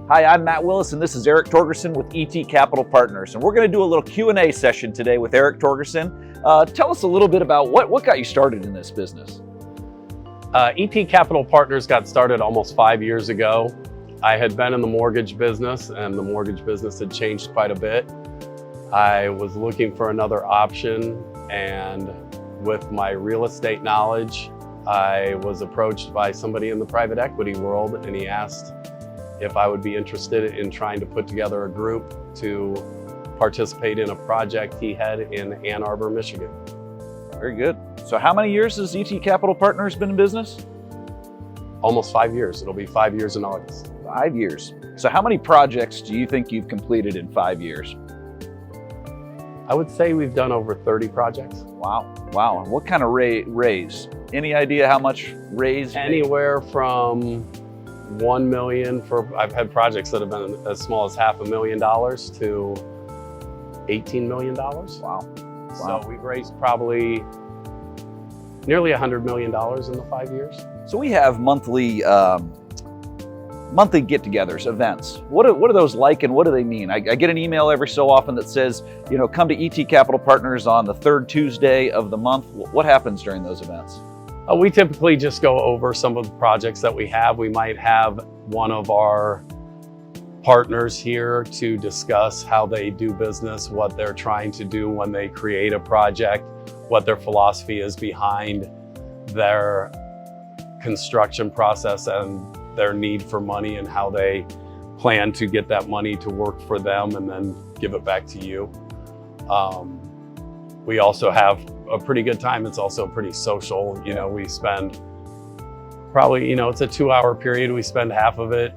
Hi, I'm Matt Willis, and this is Eric Torgerson with ET Capital Partners. And we're going to do a little Q&A session today with Eric Torgerson. Tell us a little bit about what got you started in this business. ET Capital Partners got started almost 5 years ago. I had been in the mortgage business, and the mortgage business had changed quite a bit. I was looking for another option, and with my real estate knowledge, I was approached by somebody in the private equity world, and he asked if I would be interested in trying to put together a group to participate in a project he had in Ann Arbor, Michigan. Very good. So how many years has ET Capital Partners been in business? Almost 5 years. It'll be 5 years in August. 5 years. So how many projects do you think you've completed in 5 years? I would say we've done over 30 projects. Wow. Wow. And what kind of raise? Any idea how much raise? Anywhere from 1 million I've had projects that have been as small as $500,000 to $18 million. Wow. So we've raised probably nearly $100 million in the 5 years. So we have monthly get-togethers, events. What are those like, and what do they mean? I get an email every so often that says, come to ET Capital Partners on the third Tuesday of the month. What happens during those events? We typically just go over some of the projects that we have. We might have one of our partners here to discuss how they do business, what they're trying to do when they create a project, what their philosophy is behind their construction process and their need for money, and how they plan to get that money to work for them and then give it back to you. We also have a pretty good time. It's also pretty social. We spend probably, it's a 2-hour period. We spend half of it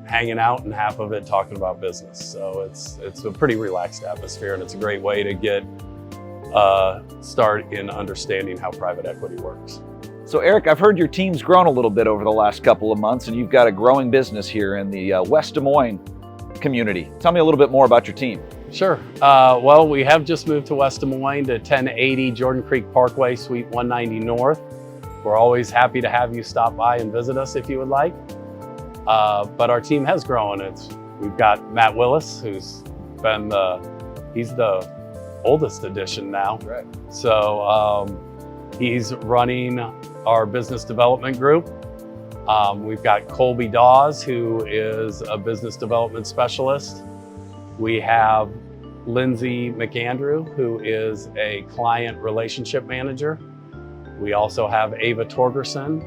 hanging out and half of it talking about business. So it's a pretty relaxed atmosphere, and it's a great way to get start in understanding how private equity works. So Eric, I've heard your team's grown a little bit over the last couple of months, and you've got a growing business here in the West Des Moines community. Tell me a little bit more about your team. Sure. Well, we have just moved to West Des Moines to 1080 Jordan Creek Parkway, Suite 190 North. We're always happy to have you stop by and visit us if you would like. But our team has grown. We've got Matt Willis, who's been he's the oldest addition now. Right. So he's running our business development group. We've got Colby Dawes, who is a business development specialist. We have Lindsay McAndrew, who is a client relationship manager. We also have Ava Torgerson.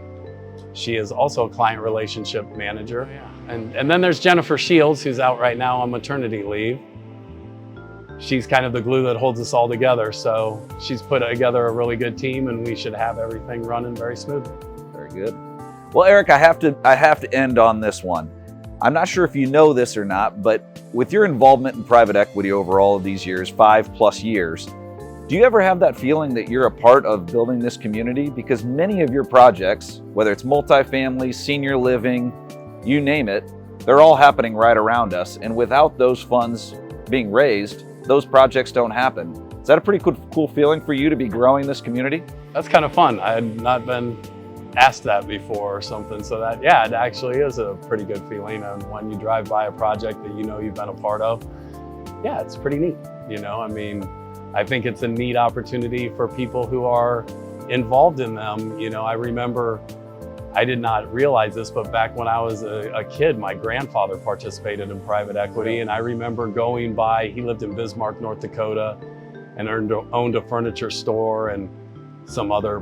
She is also a client relationship manager. And then there's Jennifer Shields, who's out right now on maternity leave. She's kind of the glue that holds us all together. So she's put together a really good team, and we should have everything running very smoothly. Very good. Well, Eric, I have to end on this one. I'm not sure if you know this or not, but with your involvement in private equity over all of these years, 5+ years, do you ever have that feeling that you're a part of building this community? Because many of your projects, whether it's multifamily, senior living, you name it, they're all happening right around us. And without those funds being raised, those projects don't happen. Is that a pretty cool feeling for you to be growing this community? That's kind of fun. I had not been asked that before or something. So that, yeah, it actually is a pretty good feeling. And when you drive by a project that you've been a part of, yeah, it's pretty neat. I think it's a neat opportunity for people who are involved in them. I remember, I did not realize this, but back when I was a kid, my grandfather participated in private equity. And I remember going by, he lived in Bismarck, North Dakota, and owned a furniture store and some other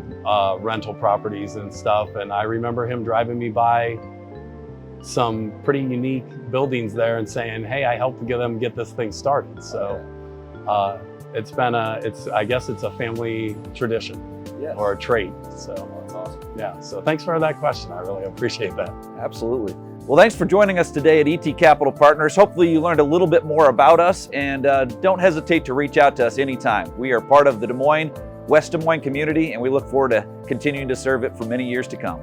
rental properties and stuff. And I remember him driving me by some pretty unique buildings there and saying, hey, I helped them get this thing started. So I guess it's a family tradition. Yes. Or a trait. So that's awesome. Yeah, so thanks for that question. I really appreciate that. Absolutely. Well, thanks for joining us today at ET Capital Partners. Hopefully you learned a little bit more about us, and don't hesitate to reach out to us anytime. We are part of the West Des Moines community, and we look forward to continuing to serve it for many years to come.